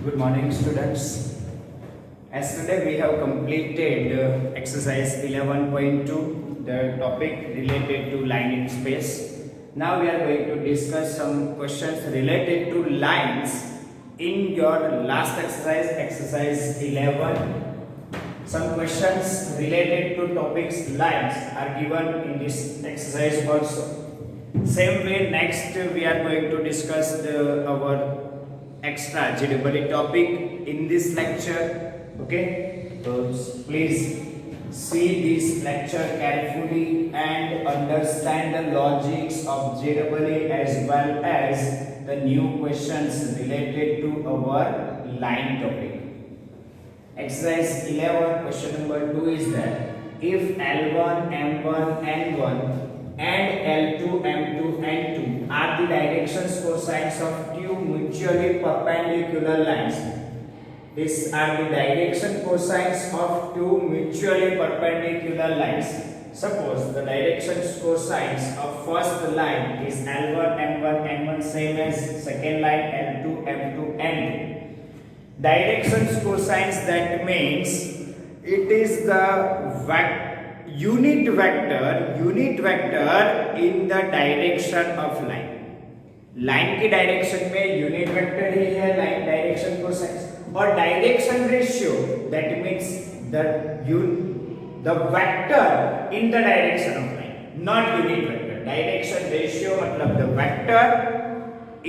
Good morning, students. Yesterday we have completed exercise 11.2, the topic related to line in space. Now we are going to discuss some questions related to lines in your last exercise, exercise 11. Some questions related to topics lines are given in this exercise also. Same way, next we are going to discuss our extra GEE topic in this lecture. Okay, so please see this lecture carefully and understand the logics of GEE as well as the new questions related to our line topic. Exercise 11 question number 2 is that if L1, M1, N1 and L2, M2, N2 are the directions cosines of two mutually perpendicular lines. These are the direction cosines of two mutually perpendicular lines. Suppose the directions cosines of first line is L1, M1, N1 same as second line L2, M2, N2. Directions cosines, that means it is the unit vector in the direction of line. Line की direction में unit vector ही है line direction cosine और direction ratio, that means the vector in the direction of line, not unit vector. Direction ratio मतलब the vector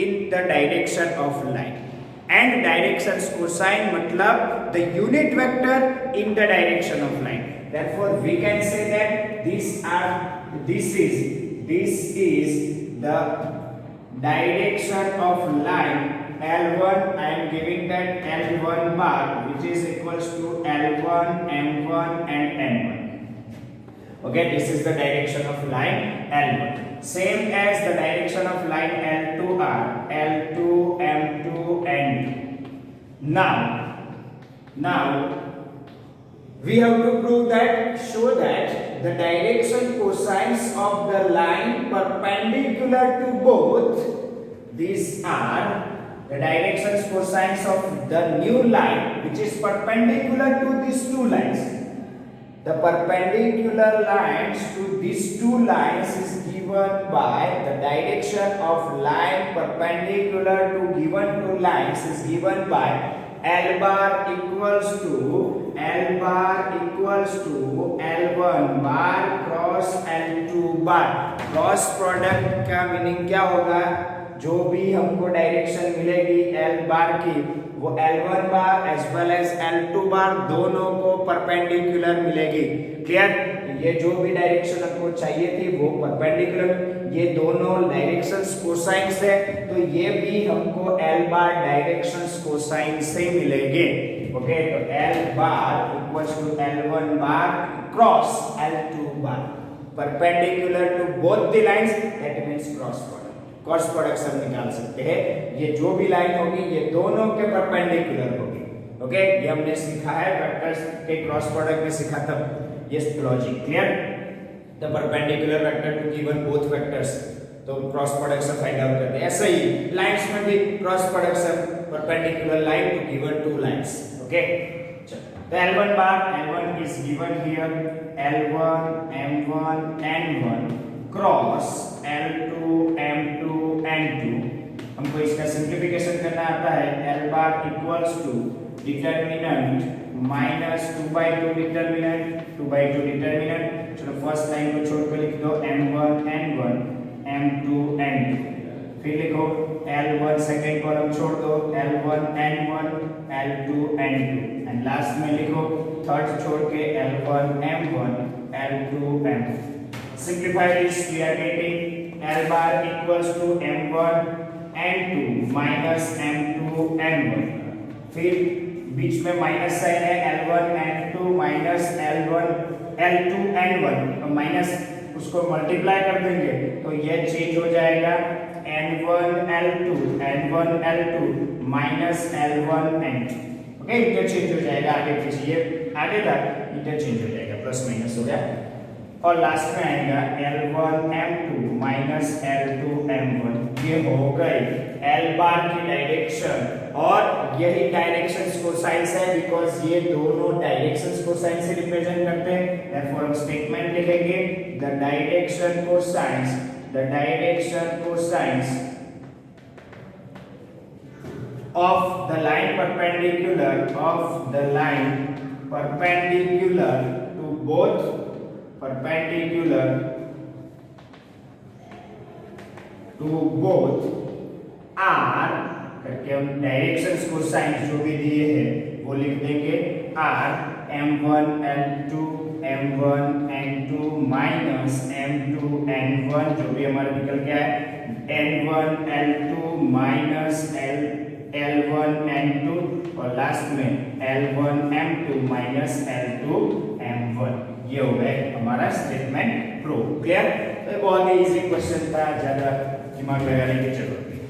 in the direction of line and directions cosine matlab the unit vector in the direction of line. Therefore we can say that this is the direction of line L1. I am giving that L1 bar, which is equals to L1, M1 and N1. Okay, this is the direction of line L1. Same as the direction of line L2 are L2, M2, N2. Now we have to show that the direction cosines of the line perpendicular to both these are the directions cosines of the new line which is perpendicular to these two lines. The perpendicular lines to these two lines is given by the direction of line perpendicular to given two lines is given by L bar equals to L1 bar cross L2 bar. Cross product का meaning क्या होगा? जो भी हमको direction मिलेगी L बार की वो L1 बार as well as L2 बार दोनों को परपेंडिकुलर मिलेगी. क्लियर? ये जो भी डायरेक्शन हमको चाहिए थी वो परपेंडिकुलर, ये दोनों डायरेक्शंस कोसाइन्स है तो ये भी हमको L बार डायरेक्शंस कोसाइन से मिलेंगे. ओके, तो L bar equals to L1 bar cross L2 bar perpendicular to both the lines, that means cross product. Cross product हम निकाल सकते हैं. ये जो भी लाइन होगी ये दोनों के परपेंडिकुलर होगी. ओके, ये हमने सीखा है वेक्टर्स के क्रॉस प्रोडक्ट में सीखा था. ये logic clear? The perpendicular vector to given both vectors, तो क्रॉस प्रोडक्ट से फाइंड आउट करते हैं. ऐसे ही लाइंस में भी क्रॉस प्रोडक्ट से perpendicular line to given two lines. Okay, the L1 bar, L1 is given here, L1, M1, N1 cross L2, M2, N2. हमको इसका सिंप्लीफिकेशन करना आता है. L bar equals to determinant minus 2/2 determinant 2/2 determinant. चलो first line को छोड़ कर लिख दो M1, N1, M2, N2. फिर लिखो L1 सेकेंड कॉलम छोड़ दो L1, N1, L2, N2 and last में लिखो थर्ड छोड़ के L1, M1, L2, M2. Simplify this, we are getting L bar equals to M1, N2 minus M2, N1. फिर बीच में माइनस साइन है L1, N2 minus L2, N1 और minus उसको multiply कर देंगे तो ये चेंज हो जाएगा N1, L2 minus L1, N2. Okay, interchange हो जाएगा आगे पीछे, ये आगे तक इंटरचेंज हो जाएगा, प्लस माइनस हो गया. और लास्ट में आएगा L1 M2 minus L2 M1. ये हो गई L बार की डायरेक्शन, और यही डायरेक्शंस कोसाइंस है बिकॉज ये दोनों डायरेक्शंस कोसाइन से रिप्रेजेंट करते हैं। देयरफॉर हम स्टेटमेंट लिखेंगे the direction cosines of the line perpendicular to both r करके हम डायरेक्शंस को साइंस जो भी दिए हैं वो लिख देंगे r m1 l2 minus m2 n1 जो भी हमारा निकल गया है n1 l2 minus L1 N2 और लास्ट में L1 M2 minus L2 M1। ये हो गए हमारा स्टेटमेंट प्रूव। क्लियर? तो बहुत ही इजी क्वेश्चन था, ज्यादा दिमाग लगाने की जरूरत नहीं।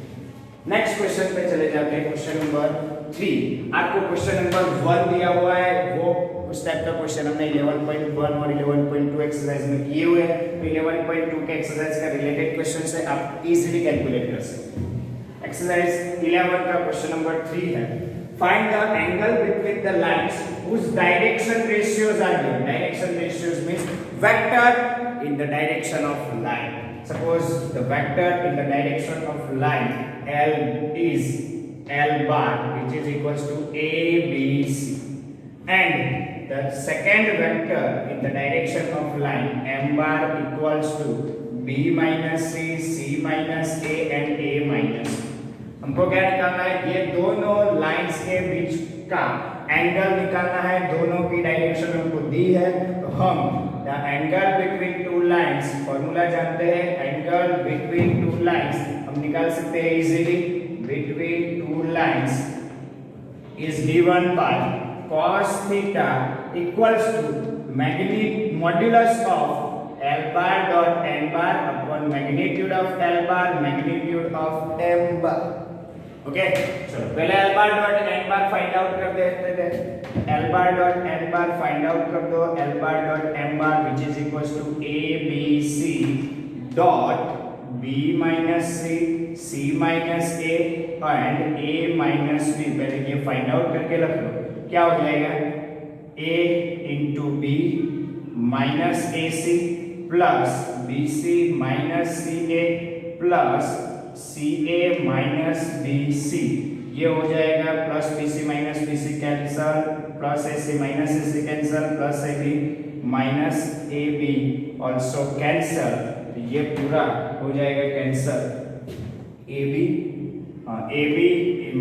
नेक्स्ट क्वेश्चन पे चले जाते हैं, क्वेश्चन नंबर 3। आपको क्वेश्चन नंबर 1 दिया हुआ है, वो उस टाइप का क्वेश्चन हमने 11.1 और 11.2 एक्सरसाइज में किए हुए हैं। 11.2 के एक्सरसाइज का रिलेटेड क्वेश्चन है, आप इजीली कैलकुलेट कर सकते हैं। एक्सरसाइज 11 का क्वेश्चन नंबर 3 है, find the angle between the lines whose direction ratios are given। Direction ratios means vector in the direction of line। Suppose the vector in the direction of line L is L bar which is equals to A, B, C, and the second vector in the direction of line M bar equals to B minus C, C minus A and A minus। हमको क्या निकालना है, ये दोनों lines के बीच का angle निकालना है, दोनों की डायरेक्शन हमको दी है। तो हम the angle between two lines, formula जानते हैं, एंगल बिटवीन टू लाइंस हम निकाल सकते हैं easily. Between two lines is given by cos theta equals to modulus of L bar dot n bar upon magnitude of L bar magnitude of M bar। Okay, चलो पहले L bar dot n bar find out कर देते हैं। L bar dot n bar find out कर दो। L bar dot m bar which is equals to A B C dot B minus C, C minus A and A minus B। पहले ये find out करके रख लो, क्या हो जाएगा A into B minus AC plus BC minus CA plus CA minus BC। ये हो जाएगा plus BC minus BC cancel, plus AC minus AC cancel, plus AB minus AB also cancel. तो ये पूरा हो जाएगा cancel. AB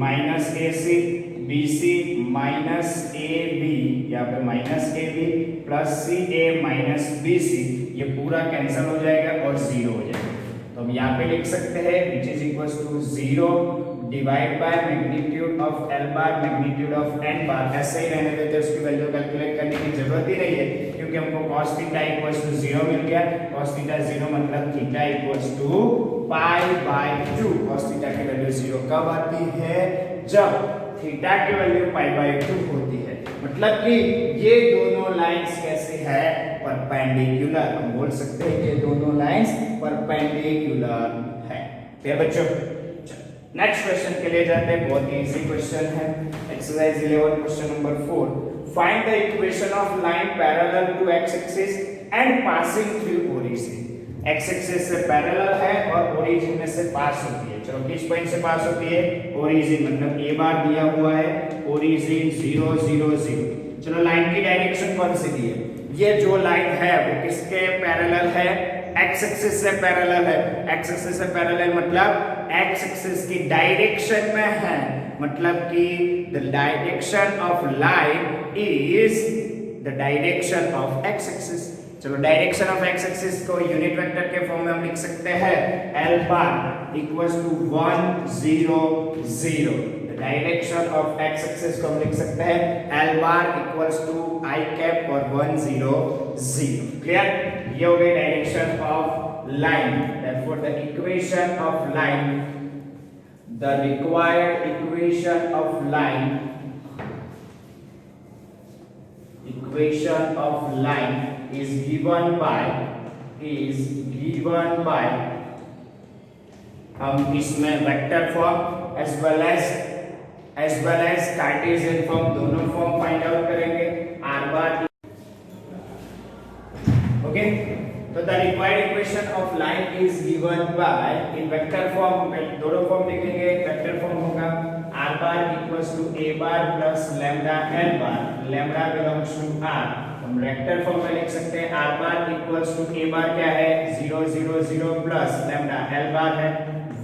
minus AC, BC minus AB, यहाँ पे minus AB plus CA minus BC, ये पूरा कैंसिल हो जाएगा और 0 हो जाएगा। तो हम यहाँ पे लिख सकते हैं which is equals to 0 divide by magnitude of L bar magnitude of N बार। ऐसे ही रहने देते हैं, उसकी वैल्यू कैलकुलेट करने की जरूरत ही नहीं है क्योंकि हमको cos थीटा इक्वल्स टू 0 मिल गया। cos थीटा 0 मतलब theta equals to pi by 2। cos theta की वैल्यू 0 कब आती है, जब थीटा की वैल्यू पाई बाय 2 होती है। मतलब कि ये दोनों लाइंस कैसे है, परपेंडिकुलर। हम बोल सकते हैं कि दोनों लाइंस परपेंडिकुलर है। फिर बच्चों नेक्स्ट क्वेश्चन के लिए जाते हैं, बहुत ही इजी क्वेश्चन है। Exercise 11 question number 4, find the equation of line parallel to x axis and passing through origin. X axis से पैरेलल है और ओरिजिन में से पास होती है। चलो किस पॉइंट से पास होती है, ओरिजिन, मतलब ए बार दिया हुआ है, ओरिजिन 0 0 0। चलो लाइन की डायरेक्शन कौन सी दी है, ये जो लाइन है वो किसके पैरेलल है, एक्स एक्सिस से पैरेलल है। एक्स एक्सिस से पैरेलल मतलब एक्स एक्सिस की डायरेक्शन में है, मतलब कि the direction of line is the direction of x axis. चलो डायरेक्शन ऑफ एक्स एक्सिस को यूनिट वेक्टर के फॉर्म में हम लिख सकते हैं L bar equals to 1 0 0। The direction of x axis को हम लिख सकते हैं L bar equals to I cap और 1 0 0। क्लियर? ये हो गई direction of line. Therefore the equation of line, the required equation of line, equation of line is given by हम इसमें vector form as well as Cartesian form दोनों form find out करेंगे। r bar okay, तो the required equation of line is given by in vector form, दोनों form लिखेंगे। Vector form होगा r bar equals to a bar plus lambda l bar, lambda belongs to r। हम vector form में लिख सकते हैं r bar equals to a bar क्या है 0 0 0 प्लस लैम्डा l बार है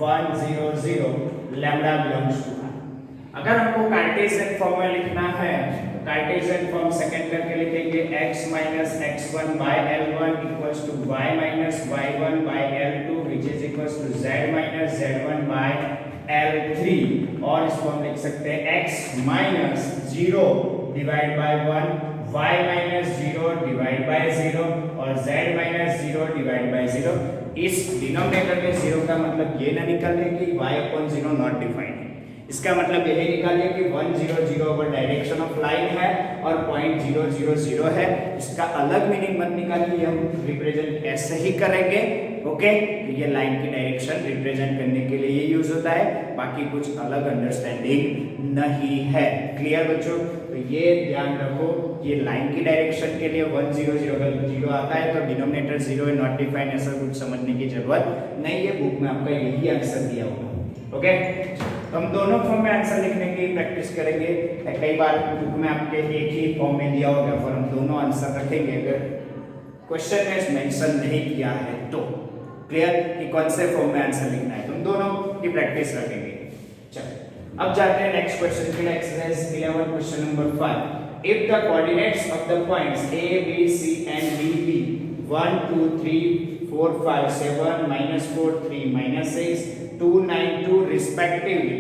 1 0 0, लैम्डा बिलोंग्स टू r। अगर हमको कार्टेशियन फॉर्म में लिखना है तो कार्टेशियन फॉर्म सेकंड करके लिखेंगे x minus x1 by l1 equals to y minus y1 by l2 which is equals to z minus z1 by l3। और इसको हम लिख सकते हैं x minus 0 divide by 1, y minus 0 divide by 0 और z minus 0 divide by 0। इस denominator में 0 का मतलब ये ना निकालिए कि y अपॉन 0 नॉट डिफाइंड, इसका मतलब यही निकालिए कि 1 0 0 ओवर डायरेक्शन ऑफ लाइन है और पॉइंट 0 0 0 है। इसका अलग मीनिंग मत निकालिए, हम रिप्रेजेंट ऐसे ही करेंगे। ओके, तो ये लाइन की डायरेक्शन रिप्रेजेंट करने के लिए ये यूज होता है, बाकी कुछ अलग अंडरस्टैंडिंग नहीं है। क्लियर बच्चों? तो ये ध्यान रखो, ये लाइन की डायरेक्शन के लिए 1 0 0 अगर 0 आता है तो डिनोमिनेटर 0 है नॉट डिफाइंड, ऐसा कुछ समझने की जरूरत नहीं है। बुक में आपका यही आंसर दिया होगा। ओके, तो हम दोनों फॉर्म में आंसर लिखने की प्रैक्टिस करेंगे। कई बार बुक में आपके एक ही फॉर्म में दिया होगा और हम दोनों आंसर रखेंगे अगर क्वेश्चन में मेंशन नहीं किया है तो। क्लियर कि कौन से फॉर्म में आंसर लिखना है, तो हम दोनों की प्रैक्टिस रखेंगे। चलो अब जाते हैं नेक्स्ट क्वेश्चन के लिए। Exercise 11 question number 5। If the coordinates of the points a b c and d b 1 2 3 4 5 7 -4 3 -6 2 9 2 respectively,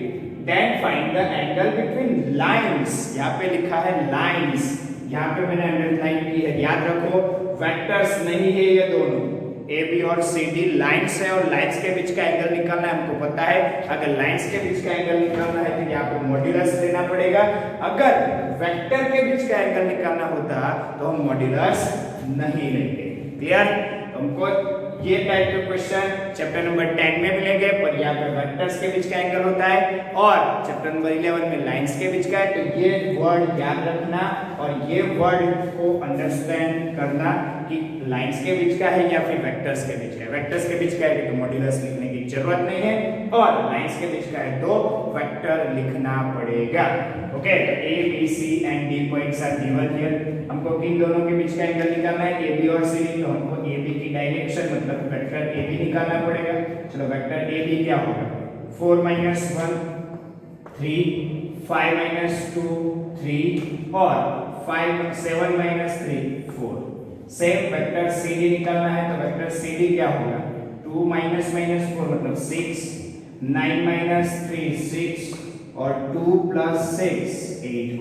then find the angle between lines। यहाँ पे लिखा है lines, यहाँ पे मैंने अंडरलाइन की है। याद रखो वेक्टर्स नहीं है ये दोनों, ए बी और सी डी लाइन्स है और लाइन्स के बीच का एंगल निकालना है हमको पता है। अगर लाइन्स के बीच का एंगल निकालना है तो यहाँ पे मॉड्यूलस लेना पड़ेगा। अगर वेक्टर के बीच का एंगल निकालना होता तो हम मॉड्यूलस नहीं लेंगे। क्लियर? हमको ये टाइप के क्वेश्चन चैप्टर नंबर 10 में मिलेंगे, पर यहाँ पे वेक्टर्स के बीच का एंगल होता है और चैप्टर नंबर 11 में लाइंस के बीच का है। तो ये वर्ड याद रखना और ये वर्ड को अंडरस्टैंड करना कि लाइंस के बीच का है या फिर वेक्टर्स के बीच का है। वेक्टर्स के बीच का है तो मॉड्यूलस लिखने की जरूरत नहीं है और लाइंस के बीच का है तो वेक्टर लिखना पड़ेगा। ओके, तो A B C and D points are given here. हमको किन दोनों के बीच का एंगल निकालना है, ए बी और सी डी। तो हमको ए बी की डायरेक्शन मतलब वेक्टर ए बी निकालना पड़ेगा। चलो वेक्टर ए बी क्या होगा 4 - 1 3 5 - 2 3 और 7 - 3 4। सेम वेक्टर सी डी निकालना है तो वेक्टर सी डी क्या होगा 2 - -4 मतलब 6 9 - 3 6 और 2 + 6 8।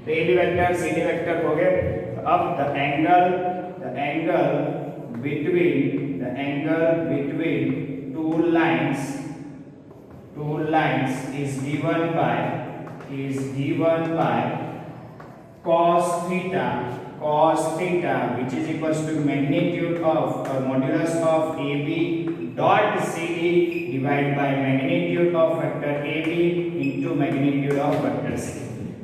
तो A B vector C D vector हो गए। अब the angle between two lines is given by cos theta which is equals to magnitude of or modulus of AB dot CD divided by magnitude of vector AB into magnitude of vector C।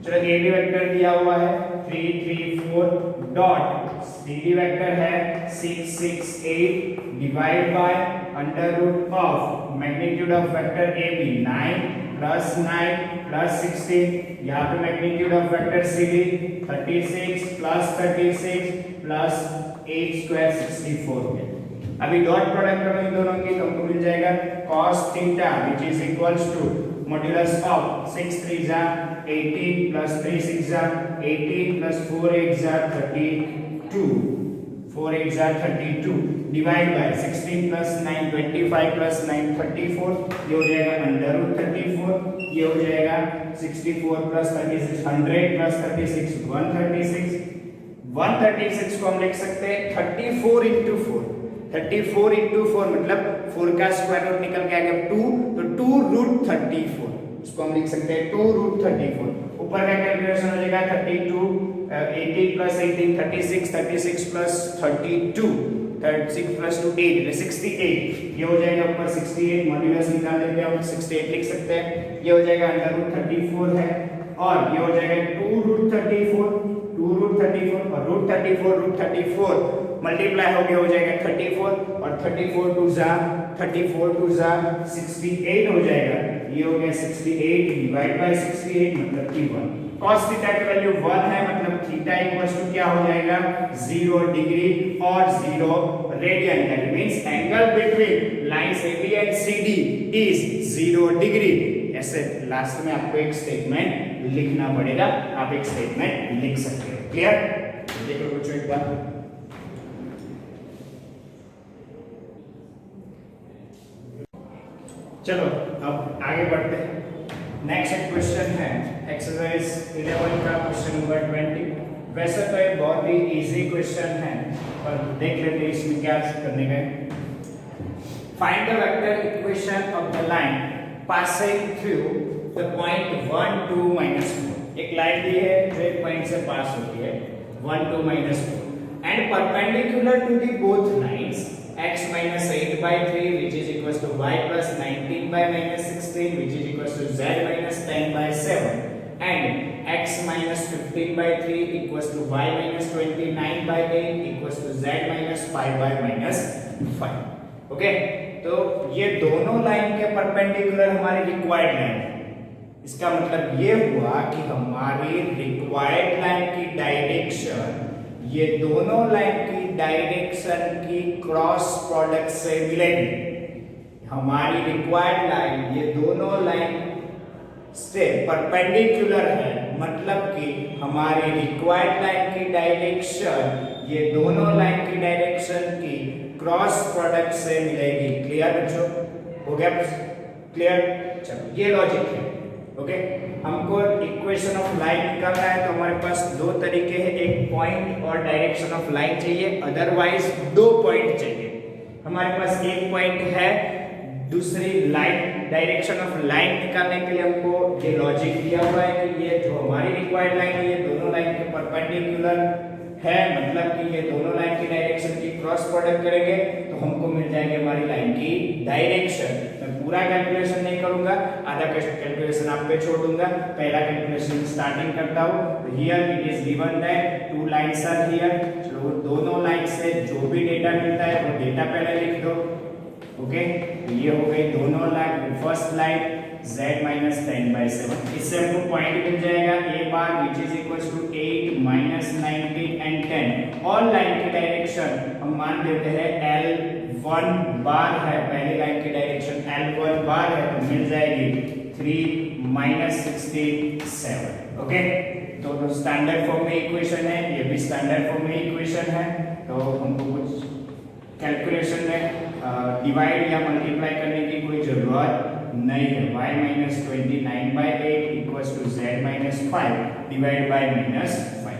चलो AB vector दिया हुआ है 3 3 4 dot CD vector है 6 6 8 divide by under root of magnitude of vector AB 9 plus 9 plus 16। यहाँ पे magnitude of vector CD 36 plus 36 plus 8 square 64 है। अभी dot product करो इन दोनों की तो हमको मिल जाएगा cos theta which is equals to modulus of 6 3 जा 18 plus 3 6 जा 18 plus 4 8 जा 32 4 8 जा 32 डिवाइड बाय 16 plus 9 25 plus 9 34। ये हो जाएगा अंडर रूट 34। ये हो जाएगा 64 plus 36 100 plus 36 136। 136 को हम लिख सकते हैं 34 into 4। 34 into 4 मतलब 4 का स्क्वायर रूट निकल के आ गया 2 तो 2 रूट 34। इसको हम लिख सकते हैं 2 रूट 34। ऊपर का कैलकुलेशन हो जाएगा 32 18 plus 18 36 36 plus 32 36 प्लस 2 8 એટલે 68 ये हो जाएगा ऊपर 68 मॉड्यूलस निकाल देते हैं हम 68 लिख सकते हैं ये हो जाएगा अंडर रूट 34 है और ये हो जाएगा 2 रूट 34 और रूट 34 मल्टीप्लाई हो गया हो जाएगा 34 और 34 टू जा 68 हो जाएगा ये हो गया 68 डिवाइड बाय 68 मतलब कि 1 cos थीटा की वैल्यू 1 है मतलब थीटा इक्वल्स टू क्या हो जाएगा 0 डिग्री और 0 radian that means angle between lines AB and CD is 0 degree ऐसे लास्ट में आपको एक स्टेटमेंट लिखना पड़ेगा आप एक स्टेटमेंट लिख सकते हो क्लियर देखो बच्चों एक बार चलो अब आगे बढ़ते हैं नेक्स्ट एक क्वेश्चन है एक्सरसाइज 11 का क्वेश्चन नंबर 20 वैसे तो ये बहुत ही इजी क्वेश्चन है पर देख लेते हैं इसमें क्या करने का find the vector equation of the line passing through the point 1 2 -4 एक लाइन दी है जो एक पॉइंट से पास होती है 1 2 -4 and perpendicular to the both lines x minus 8 by 3 which is equals to y plus 19 by minus 16 which is equals to z minus 10 by 7 and x minus 15 by 3 equals to y minus 29 by 8 equals to z minus 5 by minus 5 okay तो ये दोनों line के perpendicular हमारी required line है इसका मतलब ये हुआ कि हमारी रिक्वायर्ड लाइन की डायरेक्शन ये दोनों लाइन की डायरेक्शन की क्रॉस प्रोडक्ट से मिलेगी हमारी रिक्वायर्ड लाइन ये दोनों लाइन से परपेंडिकुलर है मतलब कि हमारी रिक्वायर्ड लाइन की डायरेक्शन ये दोनों लाइन की डायरेक्शन की क्रॉस प्रोडक्ट से मिलेगी क्लियर बच्चों हो गया क्लियर चलो ये लॉजिक है ओके हमको इक्वेशन ऑफ लाइन निकालना है तो हमारे पास दो तरीके हैं एक पॉइंट और डायरेक्शन ऑफ लाइन चाहिए अदरवाइज दो पॉइंट चाहिए हमारे पास एक पॉइंट है दूसरी लाइन डायरेक्शन ऑफ लाइन निकालने के लिए हमको ये लॉजिक दिया हुआ है कि ये जो हमारी रिक्वायर्ड लाइन है ये दोनों लाइन के परपेंडिकुलर है मतलब कि ये दोनों लाइन की डायरेक्शन की क्रॉस प्रोडक्ट करेंगे तो हमको मिल जाएगी हमारी लाइन की डायरेक्शन मैं पूरा कैलकुलेशन नहीं करूंगा आधा कैलकुलेशन आप पे छोड़ दूंगा पहला कैलकुलेशन स्टार्टिंग करता हूं here it is given that two lines are here चलो दोनों लाइन से जो भी डेटा मिलता है वो डेटा पहले लिख दो ओके ये हो गई दोनों line first line z minus 10 by 7 इससे हमको पॉइंट मिल जाएगा a bar which is equals to 8 minus 19 and 10 all line की डायरेक्शन हम मान लेते हैं L1 बार है पहली लाइन की डायरेक्शन L1 बार है तो मिल जाएगी 3 minus 67 ओके तो स्टैंडर्ड फॉर्म में इक्वेशन है ये भी स्टैंडर्ड फॉर्म में इक्वेशन है तो हमको कुछ कैलकुलेशन में डिवाइड या मल्टीप्लाई करने की कोई जरूरत नहीं है y minus 29 by 8 equals to z minus 5 divided by minus 5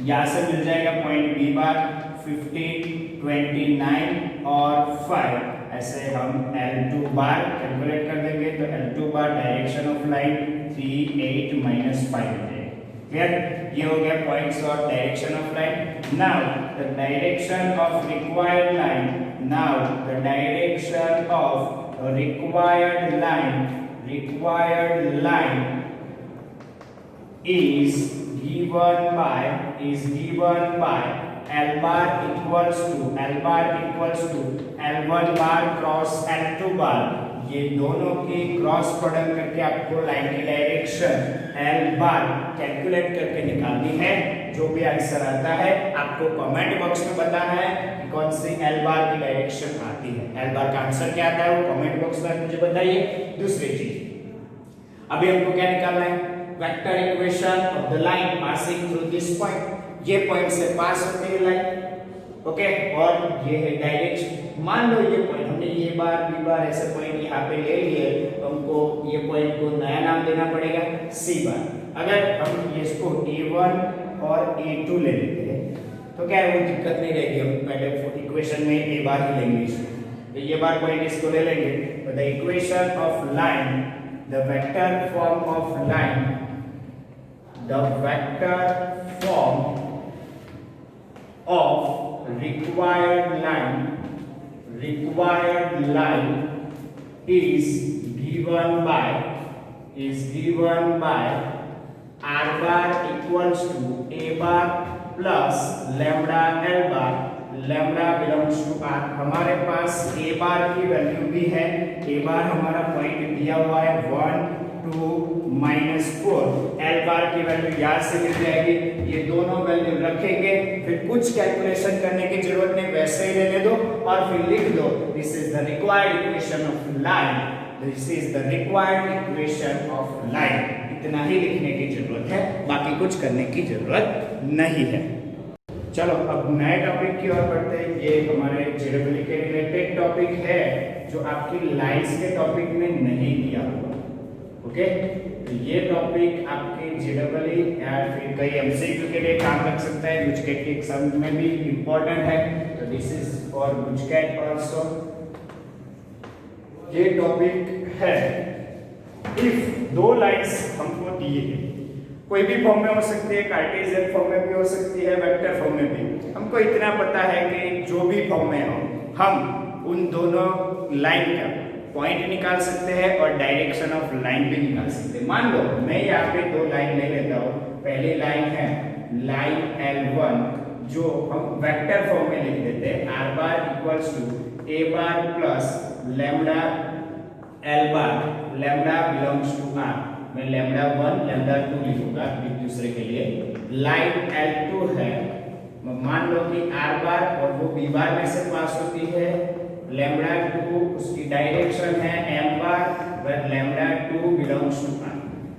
यहाँ से मिल जाएगा पॉइंट b बार 15 29 और 5 ऐसे हम L2 बार कैलकुलेट कर देंगे तो L2 bar direction of line 3 8 minus 5 हो जाएगा क्लियर ये हो गया पॉइंट्स और direction of line now the direction of required line now the direction of required line is given by L bar equals to L1 bar cross L2 bar ये दोनों की cross product करके आपको line की direction L बार calculate करके निकालनी है जो भी आंसर आता है आपको कमेंट बॉक्स में बताना है कि कौन सी L बार की डायरेक्शन आती है L बार का आंसर क्या आता है वो कमेंट बॉक्स में मुझे बताइए दूसरी चीज अभी हमको क्या निकालना है vector equation of the line passing through this point ये पॉइंट से पास होती है लाइन ओके और ये है डायरेक्शन मान लो ये पॉइंट हमने ये बार बी बार ऐसे पॉइंट यहाँ पे ले लिए तो हमको ये पॉइंट को नया नाम देना पड़ेगा सी बार अगर हम इसको A1 और A2 ले लेते हैं तो क्या है वो दिक्कत नहीं रहेगी हम पहले इक्वेशन में A बार ही लेंगे इसको तो ये बार पॉइंट इसको ले लेंगे तो the equation of line the vector form of line the vector form of required line is given by r bar equals to a bar plus lambda l bar, lambda belongs to r। हमारे पास a bar की value भी है, a bar हमारा point दिया हुआ है 1 2 -4, l बार की value याद से मिल जाएगी। ये दोनों वैल्यू रखेंगे, फिर कुछ कैलकुलेशन करने की जरूरत नहीं, वैसे ही रहने दो और फिर लिख दो this is the required equation of line, this is the required equation of line. इतना ही लिखने की जरूरत है, बाकी कुछ करने की जरूरत नहीं है। चलो अब नए टॉपिक की ओर बढ़ते हैं। ये हमारे जेडब्ल्यू के रिलेटेड टॉपिक है जो आपकी लाइंस के टॉपिक में नहीं दिया हुआ। ओके, तो ये टॉपिक आपके जेडब्ल्यू या फिर कई एमसीक्यू के लिए काम लग सकता है, गुजकेट के एग्जाम में भी इंपॉर्टेंट है, तो this is for GUJCET also. ये टॉपिक है इफ दो लाइंस हमको दिए हैं, कोई भी फॉर्म में हो सकती है, कार्टेशियन फॉर्म में भी हो सकती है, वेक्टर फॉर्म में भी। हमको इतना पता है कि जो भी फॉर्म में हो हम उन दोनों लाइन का पॉइंट निकाल सकते हैं और डायरेक्शन ऑफ लाइन भी निकाल सकते हैं। मान लो मैं यहाँ पे दो लाइन ले लेता हूँ। पहली लाइन है लाइन L1 जो हम वेक्टर फॉर्म में लिख देते हैं, r bar equals to a bar plus lambda l bar, lambda belongs to r। मैं लैम्डा 1 लैम्डा 2 लिखूंगा एक दूसरे के लिए। लाइन L2 है, मान लो कि r बार और वो b बार में से पास होती है, लैम्डा 2 उसकी डायरेक्शन है m bar, where lambda 2 belongs to r।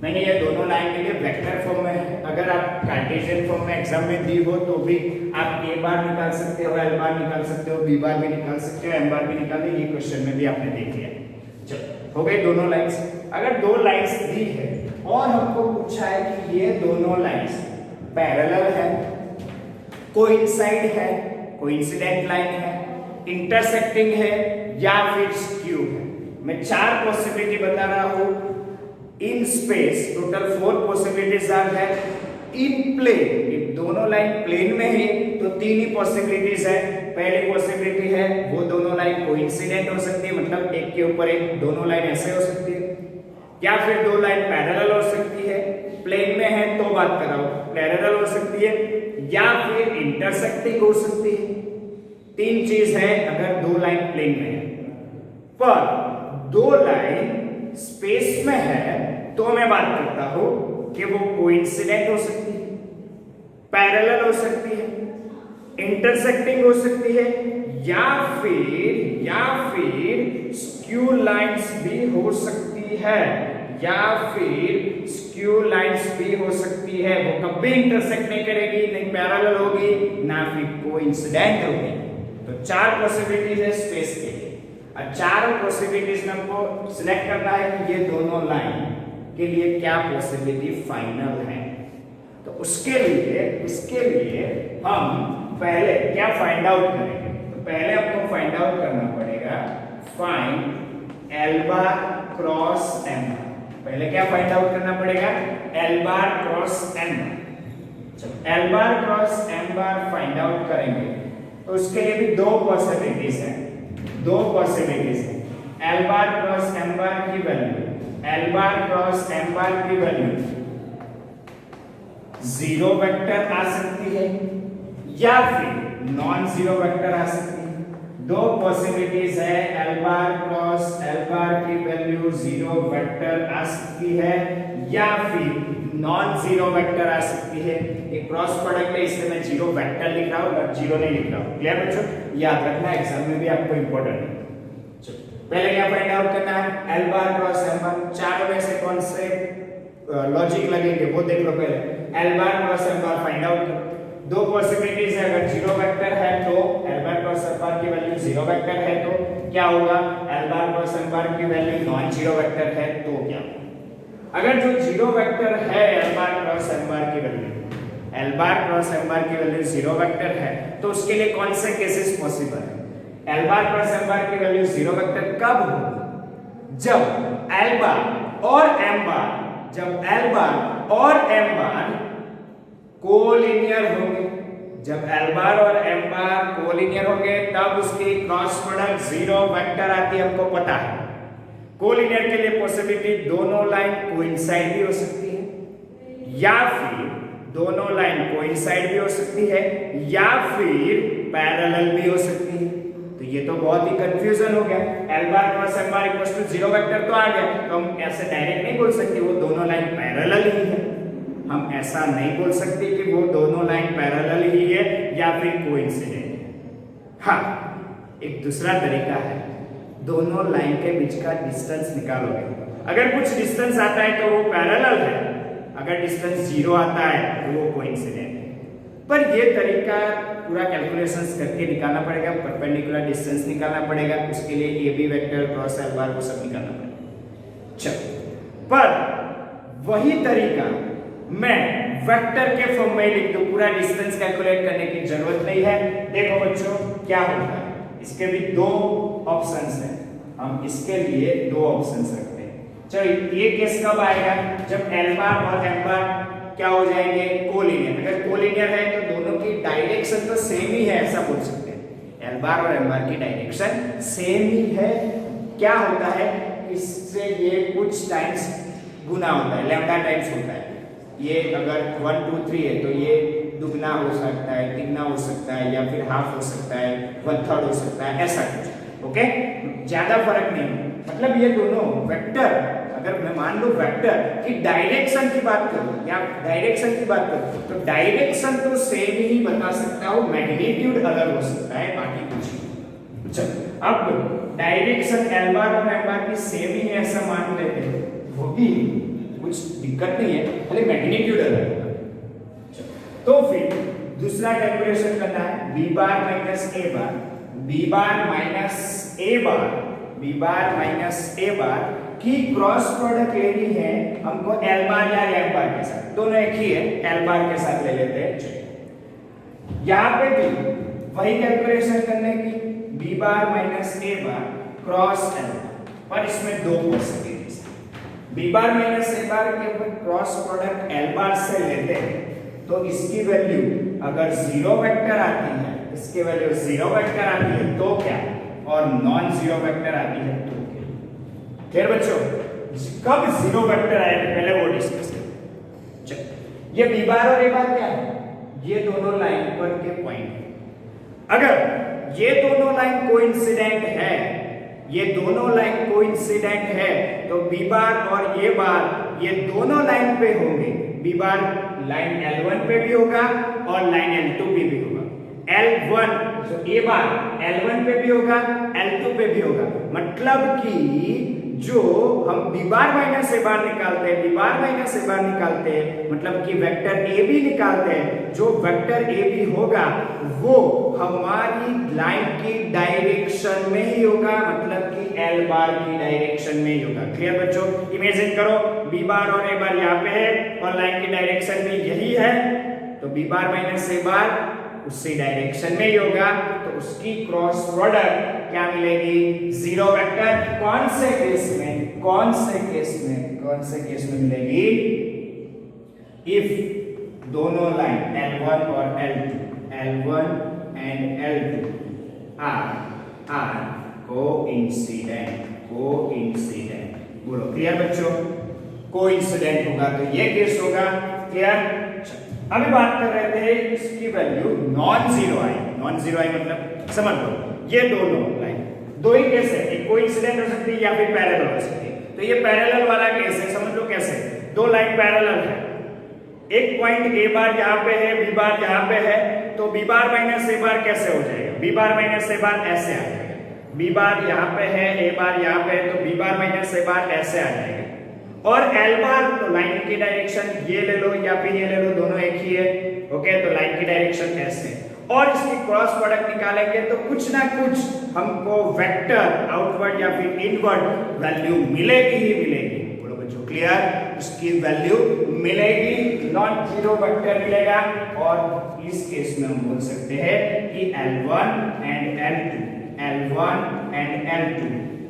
मैंने ये दोनों लाइन के लिए वेक्टर फॉर्म में, अगर आप कार्टेशियन फॉर्म में एग्जाम में दी हो तो भी आप a बार निकाल सकते हो, l बार निकाल सकते हो, b बार भी निकाल सकते हो, m बार भी निकाल सकते हो। ये क्वेश्चन में भी आपने देख लिया। चलो हो गई दोनों लाइंस। अगर दो लाइंस दी है और हमको पूछा है कि ये दोनों लाइंस पैरेलल है, कोइंसाइड है, कोइंसिडेंट लाइन है, इंटरसेक्टिंग है या फिर स्क्यू है। मैं चार पॉसिबिलिटी बता रहा हूं। In space total 4 possibilities are है। इन प्लेन, ये दोनों लाइन प्लेन में है तो 3 ही पॉसिबिलिटीज है। पहली पॉसिबिलिटी है वो दोनों लाइन कोइंसिडेंट हो सकती है, मतलब एक के ऊपर एक दोनों लाइन ऐसे हो सकती है, या फिर दो लाइन पैरेलल हो सकती है, प्लेन में है तो बात कर रहा हूं, पैरेलल हो सकती है, या फिर इंटरसेक्टिंग हो सकती है। 3 चीज है अगर दो लाइन प्लेन में है। पर दो लाइन स्पेस में है तो मैं बात करता हूं कि वो कोइंसिडेंट हो सकती है, पैरेलल हो सकती है, इंटरसेक्टिंग हो सकती है, या फिर स्क्यू लाइंस भी हो सकती है, या फिर स्क्यू लाइंस भी हो सकती है। वो कभी इंटरसेक्ट नहीं करेगी, नहीं पैरेलल होगी, ना फिर कोइंसिडेंट होगी। तो 4 पॉसिबिलिटीज है स्पेस के लिए, और 4 पॉसिबिलिटीज में हमको सिलेक्ट करना है कि ये दोनों लाइन के लिए क्या पॉसिबिलिटी फाइनल है। तो उसके लिए हम पहले क्या फाइंड आउट करेंगे? तो पहले हमको फाइंड आउट करना पड़ेगा find L bar cross M बार। पहले क्या फाइंड आउट करना पड़ेगा? L बार क्रॉस M बार। चलो L बार क्रॉस M बार फाइंड आउट करेंगे तो उसके लिए भी 2 पॉसिबिलिटीज हैं, 2 पॉसिबिलिटीज हैं। L बार क्रॉस M बार की value, L bar cross M बार की वैल्यू 0 वेक्टर आ सकती है या फिर नॉन जीरो वेक्टर आ सकती है। 2 पॉसिबिलिटीज है, L बार क्रॉस L बार की वैल्यू 0 वेक्टर आ सकती है या फिर नॉन जीरो वेक्टर आ सकती है। एक क्रॉस प्रोडक्ट है इसलिए मैं 0 वेक्टर लिख रहा हूं और 0 नहीं लिख रहा हूं। क्लियर बच्चों? याद रखना एग्जाम में भी आपको इंपॉर्टेंट है। चलो पहले क्या फाइंड आउट करना है? L बार क्रॉस M बार। 4 में से कौन से लॉजिक लगेंगे वो देख लो पहले। L बार क्रॉस M बार फाइंड आउट करो। 2 पॉसिबिलिटीज है, अगर 0 वेक्टर है तो L बार क्रॉस M बार की वैल्यू 0 वेक्टर है तो क्या होगा? L बार क्रॉस M बार की वैल्यू नॉन जीरो वेक्टर है तो क्या होगा? अगर जो 0 वेक्टर है L बार क्रॉस M बार की value, L bar cross M बार की वैल्यू 0 वेक्टर है तो उसके लिए कौन से केसेस पॉसिबल है? L बार क्रॉस M बार की वैल्यू 0 वेक्टर कब होगी? जब L बार और M बार, जब L बार और M बार कोलिनियर होंगे, जब L बार और M बार कोलिनियर हो गए तब उसकी क्रॉस प्रोडक्ट 0 वेक्टर आती है, हमको पता है। कोलिनियर के लिए पॉसिबिलिटी दोनों लाइन कोइंसाइड भी हो सकती है, या फिर दोनों लाइन कोइंसाइड भी हो सकती है, या फिर पैरेलल भी हो सकती है। तो ये तो बहुत ही कंफ्यूजन हो गया। L bar cross M bar equals to 0 vector तो आ गया, तो हम ऐसे डायरेक्ट नहीं बोल सकते वो दोनों लाइन पैरेलल ही है। हम ऐसा नहीं बोल सकते कि वो दोनों लाइन पैरेलल ही है या फिर कोइंसिडेंट है। हाँ, एक दूसरा तरीका है, दोनों लाइन के बीच का डिस्टेंस निकालोगे। अगर कुछ डिस्टेंस आता है तो वो पैरेलल है, अगर डिस्टेंस 0 आता है तो वो कोइंसिडेंट है। पर ये तरीका पूरा कैलकुलेशंस करके निकालना पड़ेगा, परपेंडिकुलर डिस्टेंस निकालना पड़ेगा, उसके लिए A B vector cross L bar वो सब निकालना पड़ेगा। चलो, पर वही तरीका मैं वेक्टर के फॉर्म में लिख दूं, पूरा डिस्टेंस कैलकुलेट करने की जरूरत नहीं है। देखो बच्चों क्या होता है, इसके भी दो ऑप्शंस हैं, हम इसके लिए दो ऑप्शंस रखते हैं। चलो, ये केस कब आएगा, जब L बार और M बार क्या हो जाएंगे, कोलिनियर। अगर कोलिनियर है तो दोनों की डायरेक्शन तो सेम ही है, ऐसा बोल सकते हैं। L बार और M बार की डायरेक्शन सेम ही है। क्या होता है, इससे ये कुछ टाइम्स गुना होता है, लैम्डा टाइम्स होता है। ये अगर 1 2 3 है तो ये दुगना हो सकता है, तिगना हो सकता है, या फिर हाफ हो सकता है, 1/3 हो सकता है, ऐसा कुछ। ओके, ज्यादा फर्क नहीं। मतलब ये दोनों वेक्टर, अगर मैं मान लूं वेक्टर की डायरेक्शन की बात करूं या डायरेक्शन की बात करूं, तो डायरेक्शन तो सेम ही बता सकता हूं, मैग्नीट्यूड अलग हो सकता है, बाकी कुछ नहीं। चलो, अब डायरेक्शन L बार और M बार की सेम ही है ऐसा मान लेते हैं, होगी कुछ दिक्कत नहीं है, खाली मैग्नीट्यूड अलग है। तो फिर दूसरा कैलकुलेशन करना है, b bar minus a bar, b bar minus a bar, b bar minus a बार की क्रॉस प्रोडक्ट लेनी है हमको L बार या M बार के साथ, दोनों एक ही है, L बार के साथ ले लेते हैं। यहां पे भी वही कैलकुलेशन करने की, b bar minus a bar cross L, पर इसमें दो possibilities. b bar minus a बार के क्रॉस प्रोडक्ट L बार से लेते हैं तो इसकी वैल्यू अगर 0 वेक्टर आती है, इसकी वैल्यू 0 वेक्टर आती है तो क्या, और नॉन जीरो वेक्टर आती है तो क्या। फिर बच्चों कब 0 वेक्टर आएगा पहले वो डिस्कस करें। ये b बार और a बार क्या है, ये दोनों लाइन पर के पॉइंट है। अगर ये दोनों लाइन कोइंसिडेंट है, ये दोनों लाइन कोइंसिडेंट है तो b बार और a बार ये दोनों लाइन पे होंगे। b बार लाइन L1 पे भी होगा और लाइन L2 पे भी होगा। L1 तो a बार L1 पे भी होगा, L2 पे भी होगा। मतलब कि जो हम b बार माइनस a बार निकालते हैं, b बार माइनस a बार निकालते हैं, मतलब कि वेक्टर a b निकालते हैं, जो वेक्टर a b होगा वो हमारी लाइन की डायरेक्शन में ही होगा, मतलब कि L बार की डायरेक्शन में ही होगा। क्लियर बच्चों, इमेजिन करो b बार और a बार यहाँ पे है और लाइन की डायरेक्शन में यही है, तो b बार माइनस a बार उसी डायरेक्शन में ही होगा, तो उसकी क्रॉस प्रोडक्ट क्या मिलेगी, 0 वेक्टर। कौन से केस में, कौन से केस में, कौन से केस में मिलेगी, इफ दोनों लाइन L1 और L2, L1 and L2 are coincident, coincident। बोलो क्लियर बच्चों, कोइंसिडेंट होगा तो ये केस होगा। क्लियर, अभी बात कर रहे थे इसकी वैल्यू नॉन जीरो आई। नॉन जीरो आई मतलब समझ लो ये दोनों लाइन दो ही केस है, एक कोइंसिडेंट हो सकती है या फिर पैरेलल हो सकती है। तो ये पैरेलल वाला केस है, समझ लो कैसे, दो लाइन पैरेलल है, एक पॉइंट a बार यहाँ पे है, b बार यहाँ पे है, तो b बार माइनस a बार कैसे हो जाएगा, b बार माइनस a बार ऐसे आ जाएगा। b बार यहाँ पे है, a बार यहाँ पे है, तो b बार माइनस a बार ऐसे आ जाएगा। और L बार तो लाइन की डायरेक्शन ये ले लो या फिर ये ले लो, दोनों एक ही है। ओके, तो लाइन की डायरेक्शन ऐसे, और इसकी क्रॉस प्रोडक्ट निकालेंगे तो कुछ ना कुछ हमको वेक्टर आउटवर्ड या फिर इनवर्ड वैल्यू मिलेगी ही मिलेगी। बोलो बच्चों क्लियर, उसकी वैल्यू मिलेगी, नॉन जीरो वेक्टर मिलेगा। और इस केस में हम बोल सकते हैं कि L1 and L2, L1 and L2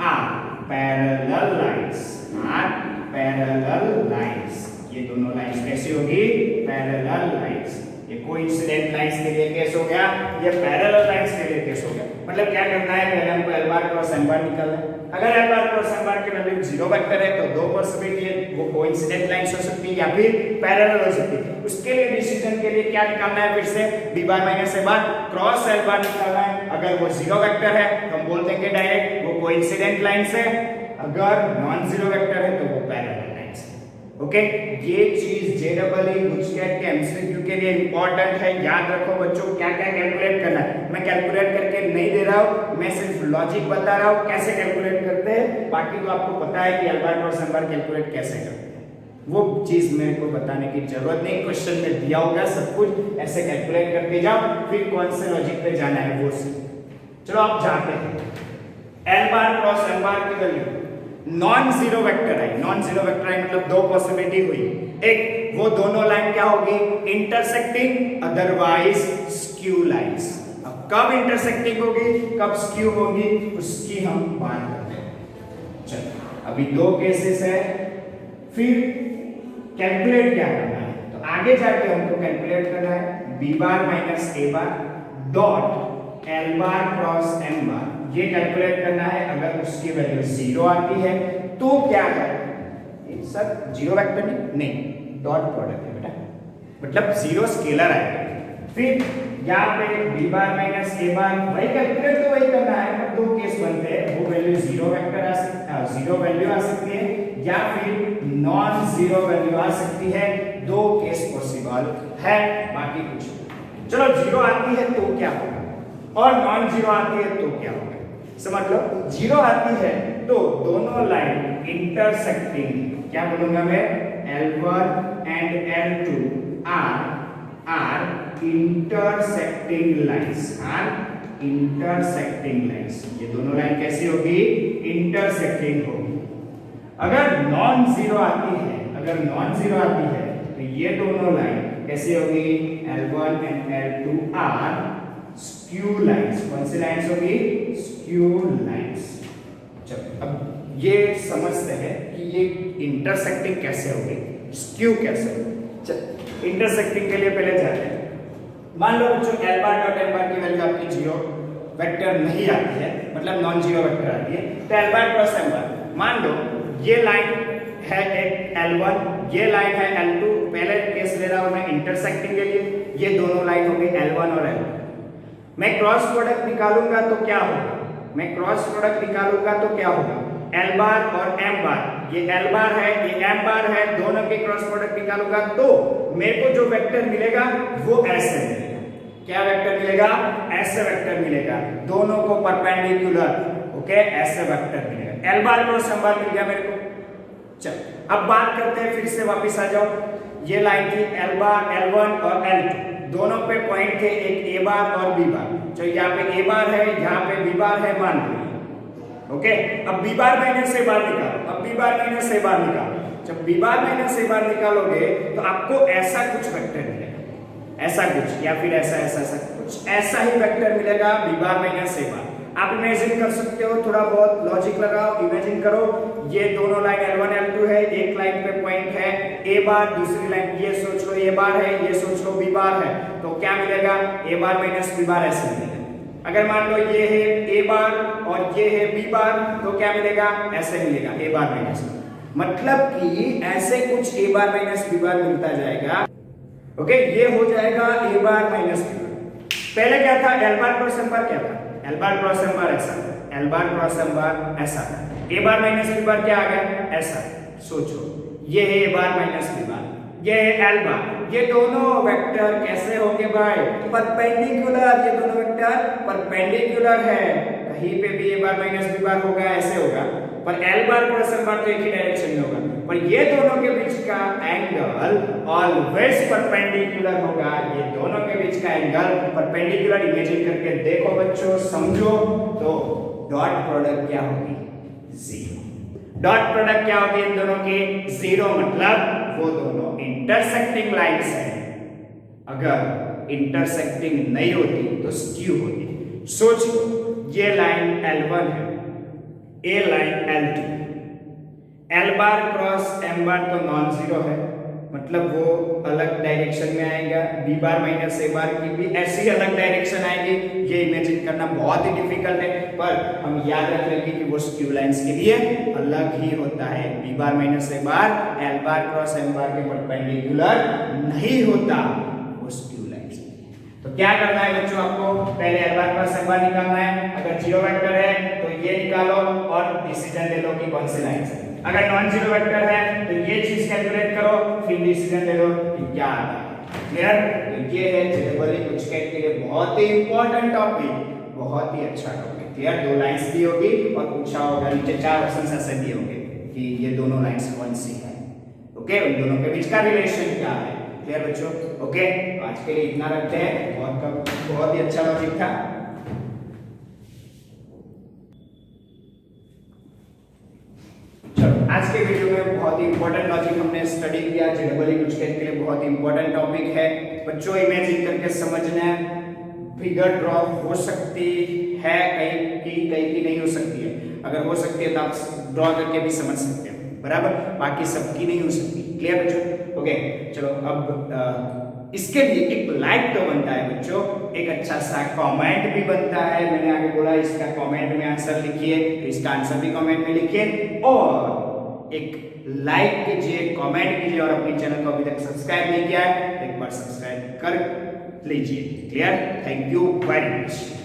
are parallel lines, are parallel lines। ये दोनों लाइंस कैसी होगी, पैरेलल लाइंस। ये कोइंसिडेंट लाइंस के लिए केस हो गया, ये पैरेलल लाइंस के लिए केस हो गया। मतलब क्या करना है, पहले हमको एल बार क्रॉस एम बार निकालना है। अगर एल बार क्रॉस एम बार की वैल्यू 0 वेक्टर है तो दो पॉसिबिलिटी है, वो कोइंसिडेंट लाइंस हो सकती है या फिर पैरेलल हो सकती है। उसके लिए डिसीजन के लिए क्या निकालना है, फिर से B bar minus A bar cross L बार निकालना है। अगर वो 0 वेक्टर है तो हम बोल देंगे डायरेक्ट वो कोइंसिडेंट लाइंस है, अगर नॉन जीरो वेक्टर है तो वो पैरेलल लाइंस है। ओके, ये चीज जेडबलई गुजकेट के एमसीक्यू के लिए इंपॉर्टेंट है, याद रखो बच्चों। क्या क्या कैलकुलेट करना है, मैं कैलकुलेट करके नहीं दे रहा हूं, मैं सिर्फ लॉजिक बता रहा हूं कैसे कैलकुलेट करते हैं। बाकी तो आपको पता है कि एल बार क्रॉस एम बार कैलकुलेट कैसे करते हैं, वो चीज मेरे को बताने की जरूरत नहीं, क्वेश्चन में दिया होगा सब कुछ, ऐसे कैलकुलेट करके जाओ, फिर कौन से लॉजिक पे जाना है वो सीखो। चलो आप जाते हैं। एल बार क्रॉस एम बार की वैल्यू नॉन जीरो वेक्टर है, नॉन जीरो वेक्टर है मतलब दो पॉसिबिलिटी हुई। एक, वो दोनों लाइन क्या होगी, इंटरसेक्टिंग, अदरवाइज स्क्यू लाइंस। अब कब इंटरसेक्टिंग होगी, कब स्क्यू होगी, उसकी हम बात करते हैं। चलो अभी दो केसेस है, फिर कैलकुलेट क्या करना है, तो आगे जाके हमको कैलकुलेट करना है B bar minus A bar dot L bar cross M bar, ये कैलकुलेट करना है। अगर उसकी वैल्यू 0 आती है तो क्या है, सर 0 वेक्टर नहीं, डॉट प्रोडक्ट है बेटा, मतलब 0 स्केलर आएगा। फिर यहाँ पे b बार माइनस a बार, वही कैलकुलेट तो वही करना है, पर दो केस बनते हैं, वो वैल्यू 0 वेक्टर आ सकती है, 0 वैल्यू आ सकती है, या फिर नॉन जीरो वैल्यू आ सकती है। दो केस पॉसिबल है, बाकी कुछ। चलो 0 आती है तो क्या होगा और नॉन जीरो आती है तो क्या होगा, समझ लो। 0 आती है तो दोनों लाइन इंटरसेक्टिंग, क्या बोलूंगा मैं, L1 and L2 are intersecting lines, intersecting lines. ये दोनों लाइन कैसी होगी, इंटरसेक्टिंग होगी। अगर नॉन जीरो आती है, अगर नॉन जीरो आती है तो ये दोनों लाइन कैसी होगी, L1 and L2 are skew lines. कौन सी लाइंस होगी, स्क्यू लाइंस। चलो अब ये समझते हैं कि ये इंटरसेक्टिंग कैसे होगी, स्क्यू कैसे होगी। चलो इंटरसेक्टिंग के लिए पहले जाते हैं। मान लो बच्चों एल बार डॉट एम बार की वैल्यू आपकी 0 वेक्टर नहीं आती है, मतलब नॉन जीरो वेक्टर आती है, तो एल बार क्रॉस एम बार, मान लो ये लाइन है एक L1, ये लाइन है L2। पहले केस ले रहा हूं मैं इंटरसेक्टिंग के लिए, ये दोनों लाइन हो गई L1 और L2। मैं क्रॉस प्रोडक्ट निकालूंगा तो क्या होगा, मैं क्रॉस प्रोडक्ट निकालूंगा तो क्या होगा, L बार और M बार, ये L बार है ये M बार है, दोनों के क्रॉस प्रोडक्ट निकालूंगा तो मेरे को जो वेक्टर मिलेगा वो ऐसे मिलेगा। क्या वेक्टर मिलेगा, ऐसे वेक्टर मिलेगा, दोनों को परपेंडिकुलर। ओके, ऐसे वेक्टर मिलेगा। L बार क्रॉस M बार मिल गया मेरे को। चल अब बात करते हैं, फिर से वापस आ जाओ। ये लाइन थी L बार L1 और L2, दोनों पे पॉइंट थे, एक A बार और B बार। तो यहाँ पे A बार है, यहाँ पे B बार है, मान लो। ओके, अब B बार माइनस A बार निकालो, अब B बार माइनस A बार निकालो। जब B बार माइनस A बार निकालोगे तो आपको ऐसा कुछ वेक्टर मिलेगा, ऐसा कुछ, या फिर ऐसा ऐसा ऐसा कुछ, ऐसा ही वेक्टर मिलेगा B बार माइनस A बार। आप इमेजिन कर सकते हो, थोड़ा बहुत लॉजिक लगाओ, इमेजिन करो। ये दोनों लाइन L1 L2 है, एक लाइन पे पॉइंट है A बार, दूसरी लाइन ये सोच लो A बार है, ये सोच लो B बार है, तो क्या मिलेगा, A बार माइनस B बार ऐसे मिलेगा। अगर मान लो ये है A बार और ये है B बार, तो क्या मिलेगा, ऐसे मिलेगा A बार माइनस, मतलब कि ऐसे कुछ A बार माइनस B बार मिलता जाएगा। ओके, ये हो जाएगा A बार माइनस B बार। पहले क्या था, L बार क्रॉस M बार क्या था, L बार क्रॉस M बार ऐसा, L बार क्रॉस M बार ऐसा, A बार माइनस B बार क्या आ गया, ऐसा। सोचो, ये है A बार माइनस B बार, ये है L बार, ये दोनों वेक्टर कैसे होंगे भाई, परपेंडिकुलर। ये दोनों वेक्टर परपेंडिकुलर है, कहीं पे भी A बार माइनस B बार होगा, ऐसे होगा, पर L बार क्रॉस M बार तो एक ही डायरेक्शन में होगा। पर ये दोनों के बीच का एंगल ऑलवेज परपेंडिकुलर होगा, ये दोनों के बीच का एंगल परपेंडिकुलर। इमेजिन करके देखो बच्चों, समझो। तो डॉट प्रोडक्ट क्या होगी, 0। डॉट प्रोडक्ट क्या होगी इन दोनों की, 0, मतलब वो दोनों इंटरसेक्टिंग लाइंस है। अगर इंटरसेक्टिंग नहीं होती तो स्क्यू होती। सोच लो, ये लाइन L1 है, ये line L2, L bar cross M बार तो नॉन जीरो है, मतलब वो अलग डायरेक्शन में आएगा, बी बार माइनस ए बार की भी ऐसी अलग डायरेक्शन आएगी। ये इमेजिन करना बहुत ही डिफिकल्ट है, पर हम याद रख लेंगे कि वो स्क्यू लाइंस के लिए अलग ही होता है। B bar minus A bar L bar cross M बार के परपेंडिकुलर नहीं होता, वो स्क्यू लाइंस। तो क्या करना है बच्चों, आपको पहले एल बार क्रॉस एम बार निकालना है। अगर जीरो वेक्टर है तो ये निकालो और डिसीजन ले लो कि कौन से लाइन से। अगर नॉन जीरो वेक्टर है तो ये चीज कैलकुलेट करो, फिर डिसीजन ले लो कि क्या आता है। क्लियर? तो ये है जनरली कुछ के लिए बहुत ही इंपॉर्टेंट टॉपिक, बहुत ही अच्छा टॉपिक। क्लियर? दो लाइंस दी होगी और पूछा होगा, नीचे चार ऑप्शन ऐसे दिए होंगे कि ये दोनों लाइंस कौन सी है। ओके, उन दोनों के बीच का रिलेशन क्या है। क्लियर बच्चों? ओके, आज के लिए इतना रखते हैं। बहुत ही अच्छा लॉजिक था। चलो, आज के वीडियो में बहुत ही इंपॉर्टेंट लॉजिक हमने स्टडी किया। जेडबल कुछ के लिए बहुत ही इंपॉर्टेंट टॉपिक है। बच्चों इमेजिन करके समझना, फिगर ड्रॉ हो सकती है कहीं की नहीं हो सकती है। अगर हो सकती है तो आप ड्रॉ करके भी समझ सकते हैं, बराबर, बाकी सबकी नहीं हो सकती। क्लियर बच्चों? ओके, चलो अब इसके लिए एक लाइक तो बनता है बच्चों, एक अच्छा सा कमेंट भी बनता है। मैंने आगे बोला इसका कमेंट में आंसर लिखिए, तो इसका आंसर भी कमेंट में लिखिए और एक लाइक कीजिए, कमेंट कीजिए और अपने चैनल को अभी तक सब्सक्राइब नहीं किया है एक बार सब्सक्राइब कर लीजिए। Clear? Thank you very much.